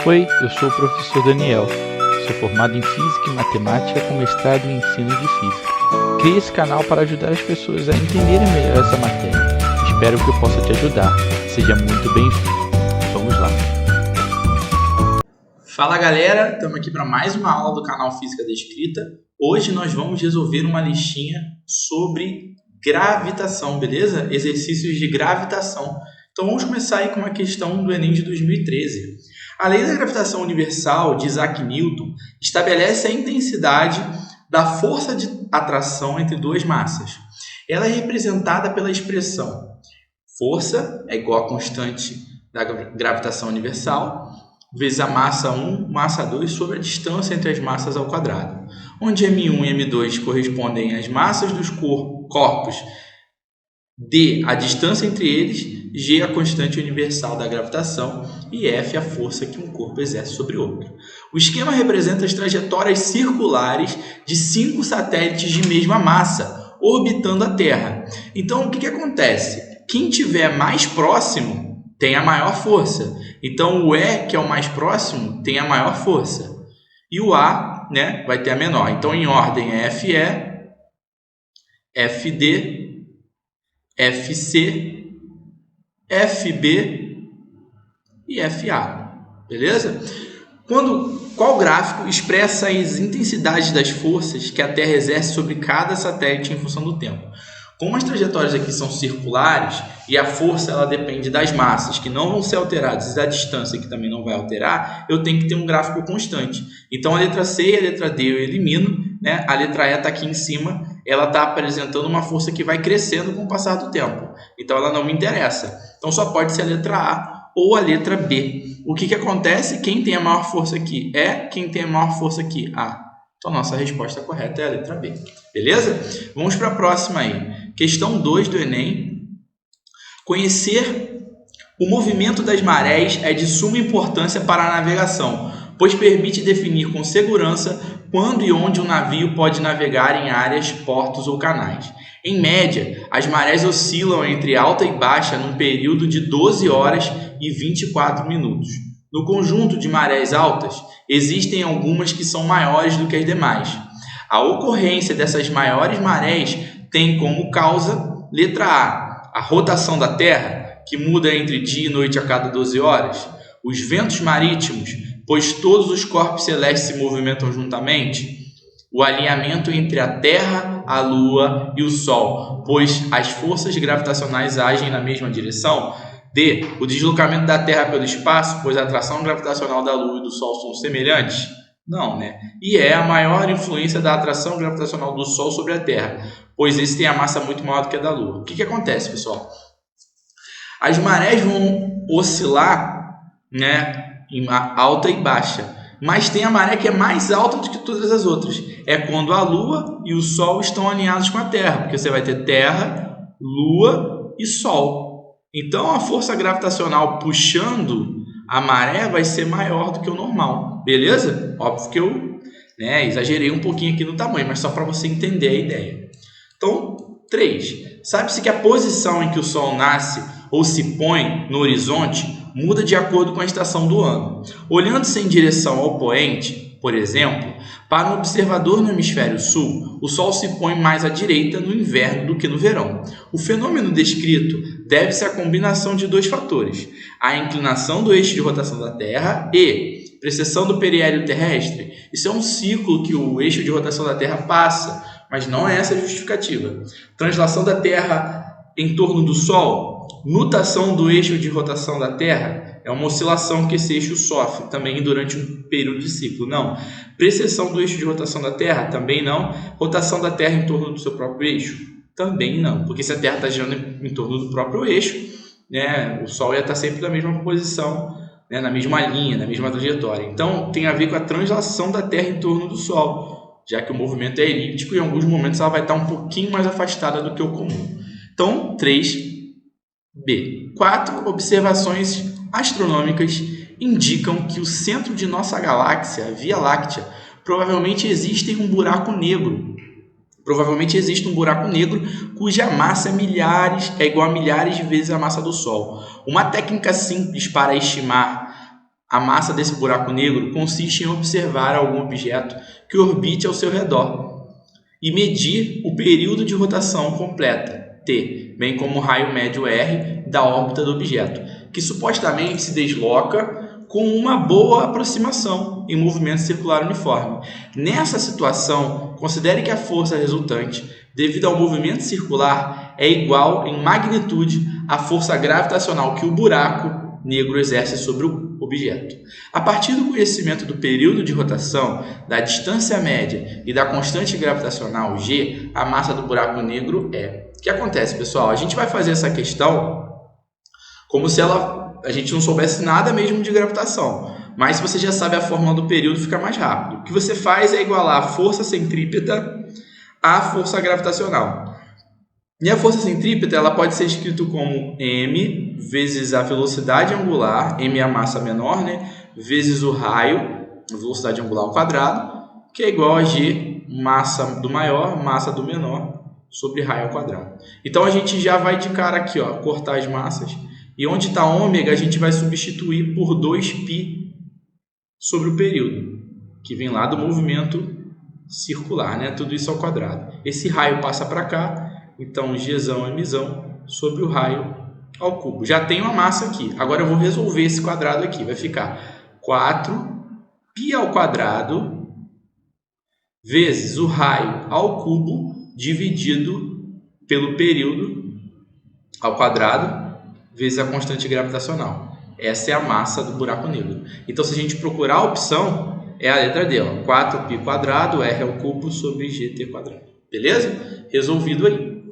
Oi, eu sou o professor Daniel. Sou formado em Física e Matemática com mestrado em Ensino de Física. Criei esse canal para ajudar as pessoas a entenderem melhor essa matéria. Espero que eu possa te ajudar. Seja muito bem-vindo. Vamos lá. Fala galera, estamos aqui para mais uma aula do canal Física Descrita. Hoje nós vamos resolver uma listinha sobre gravitação, beleza? Exercícios de gravitação. Então vamos começar aí com uma questão do Enem de 2013. A lei da gravitação universal de Isaac Newton estabelece a intensidade da força de atração entre duas massas. Ela é representada pela expressão força é igual à constante da gravitação universal vezes a massa 1, massa 2 sobre a distância entre as massas ao quadrado, onde M1 e M2 correspondem às massas dos corpos, D a distância entre eles, G a constante universal da gravitação e F a força que um corpo exerce sobre outro. O esquema representa as trajetórias circulares de 5 satélites de mesma massa orbitando a Terra. Então, o que acontece? Quem estiver mais próximo tem a maior força. Então, o E, que é o mais próximo, tem a maior força. E o A, né, vai ter a menor. Então, em ordem é FE, FD, FC, FB e FA. Beleza? Qual gráfico expressa as intensidades das forças que a Terra exerce sobre cada satélite em função do tempo? Como as trajetórias aqui são circulares e a força ela depende das massas que não vão ser alteradas e da distância que também não vai alterar, eu tenho que ter um gráfico constante. Então a letra C e a letra D eu elimino, né? A letra E está aqui em cima, ela está apresentando uma força que vai crescendo com o passar do tempo. Então ela não me interessa. Então só pode ser a letra A ou a letra B. O que acontece? Quem tem a maior força aqui é, quem tem a maior força aqui? A. Então, nossa resposta correta é a letra B. Beleza? Vamos para a próxima aí. Questão 2 do Enem. Conhecer o movimento das marés é de suma importância para a navegação, pois permite definir com segurança quando e onde um navio pode navegar em áreas, portos ou canais. Em média, as marés oscilam entre alta e baixa num período de 12 horas e 24 minutos. No conjunto de marés altas, existem algumas que são maiores do que as demais. A ocorrência dessas maiores marés tem como causa, letra A rotação da Terra, que muda entre dia e noite a cada 12 horas, os ventos marítimos, pois todos os corpos celestes se movimentam juntamente, o alinhamento entre a Terra, a Lua e o Sol, pois as forças gravitacionais agem na mesma direção. D. O deslocamento da Terra pelo espaço, pois a atração gravitacional da Lua e do Sol são semelhantes? Não, né? E é a maior influência da atração gravitacional do Sol sobre a Terra, pois esse tem a massa muito maior do que a da Lua. O que acontece, pessoal? As marés vão oscilar, né, em alta e baixa, mas tem a maré que é mais alta do que todas as outras. É quando a Lua e o Sol estão alinhados com a Terra, porque você vai ter Terra, Lua e Sol. Então, a força gravitacional puxando a maré vai ser maior do que o normal, beleza? Óbvio que eu exagerei um pouquinho aqui no tamanho, mas só para você entender a ideia. Então, 3. Sabe-se que a posição em que o Sol nasce ou se põe no horizonte muda de acordo com a estação do ano. Olhando-se em direção ao poente, por exemplo, para um observador no hemisfério sul, o Sol se põe mais à direita no inverno do que no verão. O fenômeno descrito deve-se à combinação de dois fatores: a inclinação do eixo de rotação da Terra e precessão do periélio terrestre. Isso é um ciclo que o eixo de rotação da Terra passa, mas não é essa a justificativa. Translação da Terra em torno do Sol, nutação do eixo de rotação da Terra, é uma oscilação que esse eixo sofre também durante um período de ciclo. Não. Precessão do eixo de rotação da Terra? Também não. Rotação da Terra em torno do seu próprio eixo? Também não. Porque se a Terra está girando em torno do próprio eixo, né, o Sol ia estar sempre na mesma posição, né, na mesma linha, na mesma trajetória. Então, tem a ver com a translação da Terra em torno do Sol, já que o movimento é elíptico e em alguns momentos ela vai estar um pouquinho mais afastada do que o comum. Então, 3B. 4. Observações astronômicas indicam que o centro de nossa galáxia, a Via Láctea, provavelmente existe um buraco negro. Cuja massa é igual a milhares de vezes a massa do Sol. Uma técnica simples para estimar A massa desse buraco negro consiste em observar algum objeto que orbite ao seu redor e medir o período de rotação completa, T, bem como o raio médio R da órbita do objeto, que supostamente se desloca com uma boa aproximação em movimento circular uniforme. Nessa situação, considere que a força resultante, devido ao movimento circular, é igual em magnitude à força gravitacional que o buraco negro exerce sobre o objeto. A partir do conhecimento do período de rotação, da distância média e da constante gravitacional G, a massa do buraco negro é. O que acontece, pessoal? A gente vai fazer essa questão como se a gente não soubesse nada mesmo de gravitação. Mas se você já sabe a fórmula do período, fica mais rápido. O que você faz é igualar a força centrípeta à força gravitacional. E a força centrípeta ela pode ser escrita como m vezes a velocidade angular, m é a massa menor, né? Vezes o raio, a velocidade angular ao quadrado, que é igual a g, massa do maior, massa do menor, sobre raio ao quadrado. Então a gente já vai de cara aqui, ó, cortar as massas. E onde está ômega, a gente vai substituir por 2π sobre o período, que vem lá do movimento circular, né? Tudo isso ao quadrado. Esse raio passa para cá. Então, Gzão é mzão sobre o raio ao cubo. Já tenho a massa aqui. Agora eu vou resolver esse quadrado aqui. Vai ficar 4π ao quadrado vezes o raio ao cubo dividido pelo período ao quadrado vezes a constante gravitacional. Essa é a massa do buraco negro. Então, se a gente procurar a opção, é a letra D. Ó, 4π quadrado, R ao cubo sobre GT quadrado. Beleza? Resolvido aí.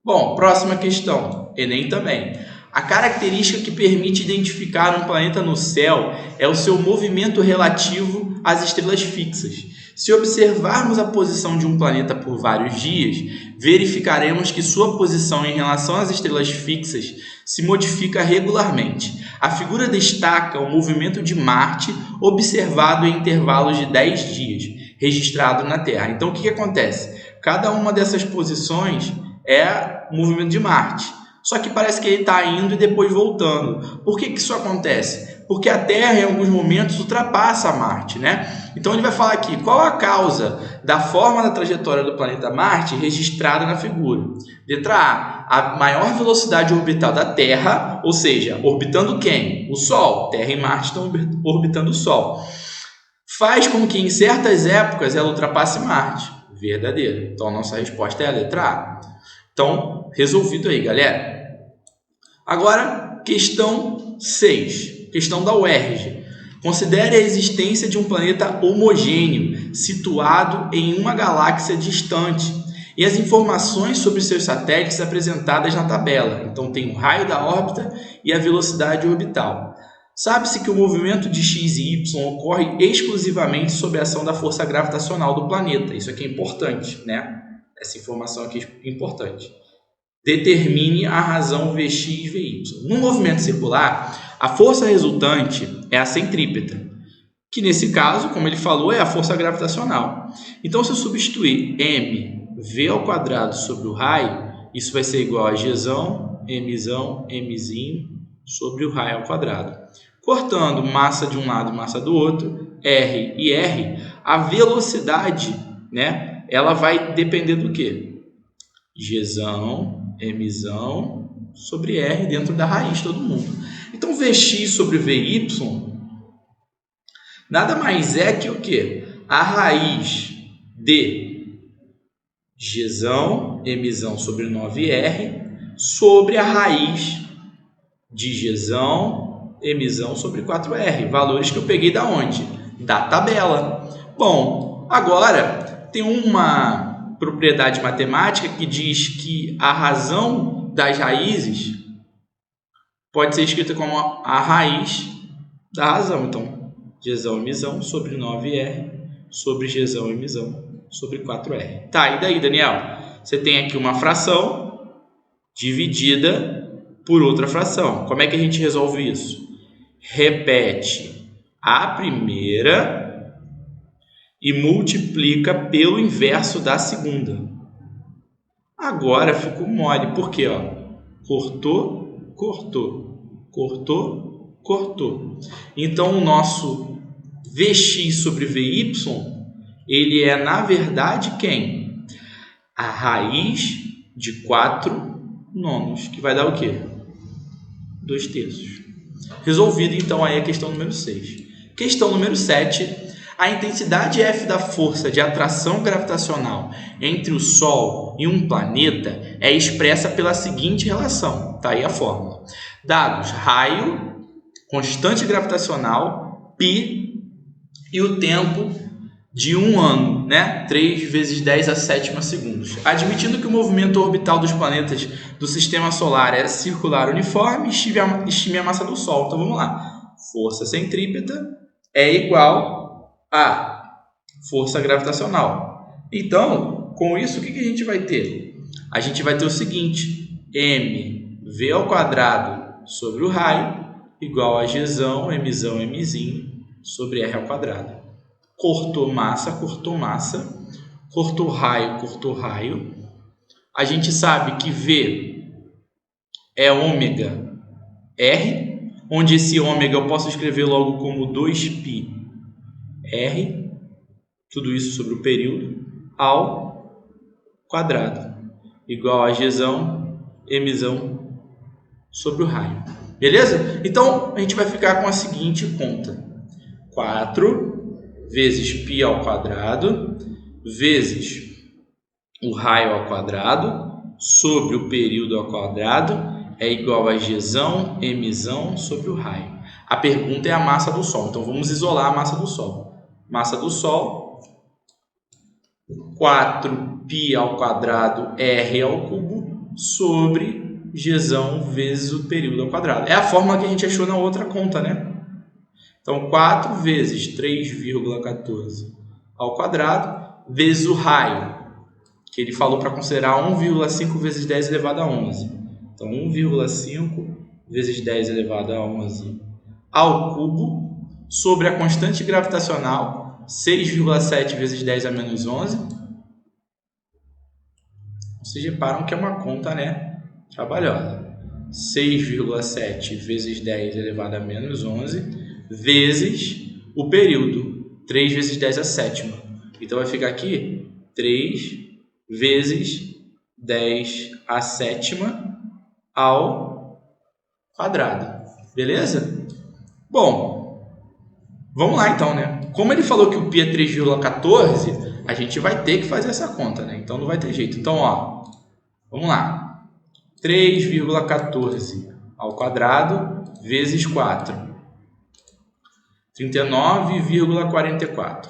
Bom, próxima questão, Enem também. A característica que permite identificar um planeta no céu é o seu movimento relativo às estrelas fixas. Se observarmos a posição de um planeta por vários dias, verificaremos que sua posição em relação às estrelas fixas se modifica regularmente. A figura destaca o movimento de Marte observado em intervalos de 10 dias, registrado na Terra. Então, o que acontece? Cada uma dessas posições é o movimento de Marte. Só que parece que ele está indo e depois voltando. Por que isso acontece? Porque a Terra, em alguns momentos, ultrapassa a Marte, né? Então, ele vai falar aqui, qual a causa da forma da trajetória do planeta Marte registrada na figura? Letra A maior velocidade orbital da Terra, ou seja, orbitando quem? O Sol. Terra e Marte estão orbitando o Sol. Faz com que, em certas épocas, ela ultrapasse Marte. Verdadeiro. Então, a nossa resposta é a letra A. Então, resolvido aí, galera. Agora, questão 6. Questão da UERJ. Considere a existência de um planeta homogêneo, situado em uma galáxia distante, e as informações sobre seus satélites apresentadas na tabela. Então, tem o raio da órbita e a velocidade orbital. Sabe-se que o movimento de x e y ocorre exclusivamente sob a ação da força gravitacional do planeta. Isso aqui é importante, né? Essa informação aqui é importante. Determine a razão Vx e Vy. No movimento circular, a força resultante é a centrípeta, que nesse caso, como ele falou, é a força gravitacional. Então, se eu substituir mv ao quadrado sobre o raio, isso vai ser igual a gzão, mzinho sobre o raio ao quadrado. Cortando massa de um lado e massa do outro, R e R, a velocidade, né, ela vai depender do quê? Gzão, mzão sobre R dentro da raiz, todo mundo. Então, Vx sobre Vy nada mais é que o quê? A raiz de Gzão, mzão sobre 9R sobre a raiz de Gzão, mzão sobre 4R. Valores que eu peguei da onde? Da tabela. Bom, agora tem uma propriedade matemática que diz que a razão das raízes pode ser escrita como a raiz da razão. Então, Gzão mzão sobre 9R sobre Gzão mzão sobre 4R. Tá, e daí, Daniel? Você tem aqui uma fração dividida por outra fração. Como é que a gente resolve isso? Repete a primeira e multiplica pelo inverso da segunda. Agora ficou mole, porque ó, cortou, cortou, cortou, cortou. Então, o nosso Vx sobre Vy, ele é, na verdade, quem? A raiz de 4/9, que vai dar o quê? 2/3. Resolvido, então, aí a questão número 6. Questão número 7. A intensidade F da força de atração gravitacional entre o Sol e um planeta é expressa pela seguinte relação. Tá aí a fórmula. Dados raio, constante gravitacional, π e o tempo de um ano, né? 3 vezes 10⁷ segundos. Admitindo que o movimento orbital dos planetas do Sistema Solar era circular uniforme, estime a massa do Sol. Então vamos lá. Força centrípeta é igual a força gravitacional. Então, com isso, o que a gente vai ter? A gente vai ter o seguinte: mv² sobre o raio igual a gzão, mzão, mzinho sobre r². Cortou massa, cortou raio. A gente sabe que V é ômega R, onde esse ômega eu posso escrever logo como 2πr, tudo isso sobre o período, ao quadrado, igual a gzão, mzão sobre o raio. Beleza? Então, a gente vai ficar com a seguinte conta: 4 vezes π² vezes o raio ao quadrado sobre o período ao quadrado é igual a gzão, mzão sobre o raio. A pergunta é a massa do Sol. Então, vamos isolar a massa do Sol. Massa do Sol, 4πr² r³ sobre gzão vezes o período ao quadrado. É a fórmula que a gente achou na outra conta, né? Então, 4 vezes 3,14 ao quadrado vezes o raio, que ele falou para considerar 1,5 vezes 10 elevado a 11. Então, 1,5 vezes 10 elevado a 11 ao cubo sobre a constante gravitacional, 6,7 vezes 10 a menos 11. Vocês reparam que é uma conta, né, trabalhosa. 6,7 vezes 10 elevado a menos 11 vezes o período, 3 vezes 10⁷. Então, vai ficar aqui 3 vezes 10⁷ ao quadrado. Beleza? Bom, vamos lá então, né? Como ele falou que o π é 3,14, a gente vai ter que fazer essa conta, né? Então, não vai ter jeito. Então, ó, vamos lá. 3,14 ao quadrado vezes 4. 39,44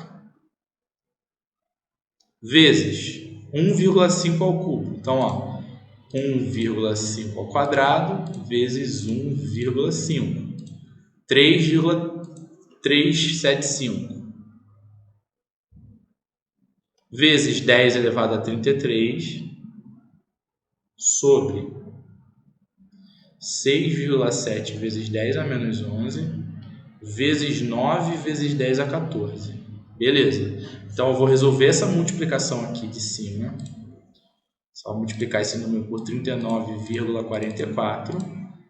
vezes 1,5 ao cubo. Então, ó, 1,5 ao quadrado vezes 1,5. 3,375 vezes 10 elevado a 33 sobre 6,7 vezes 10 a menos 11 vezes 9 vezes 10 a 14. Beleza. Então, eu vou resolver essa multiplicação aqui de cima. Só multiplicar esse número por 39,44.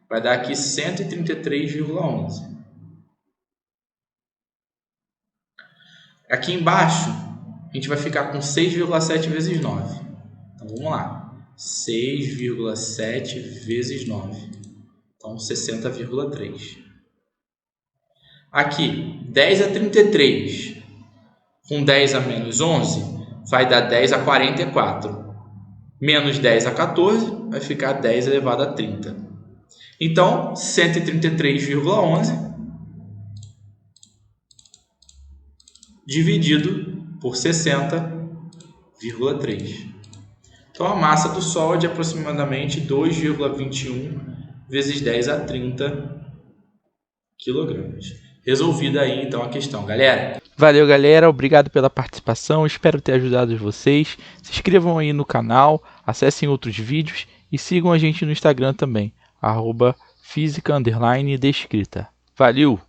Vai dar aqui 133,11. Aqui embaixo, a gente vai ficar com 6,7 vezes 9. Então, vamos lá. 6,7 vezes 9. Então, 60,3. Aqui, 10 a 33, com 10 a menos 11, vai dar 10 a 44. Menos 10 a 14, vai ficar 10 elevado a 30. Então, 133,11 dividido por 60,3. Então, a massa do Sol é de aproximadamente 2,21 vezes 10 a 30 kg. Resolvida aí, então, a questão, galera. Valeu, galera. Obrigado pela participação. Espero ter ajudado vocês. Se inscrevam aí no canal, acessem outros vídeos e sigam a gente no Instagram também, @física_descrita. Valeu!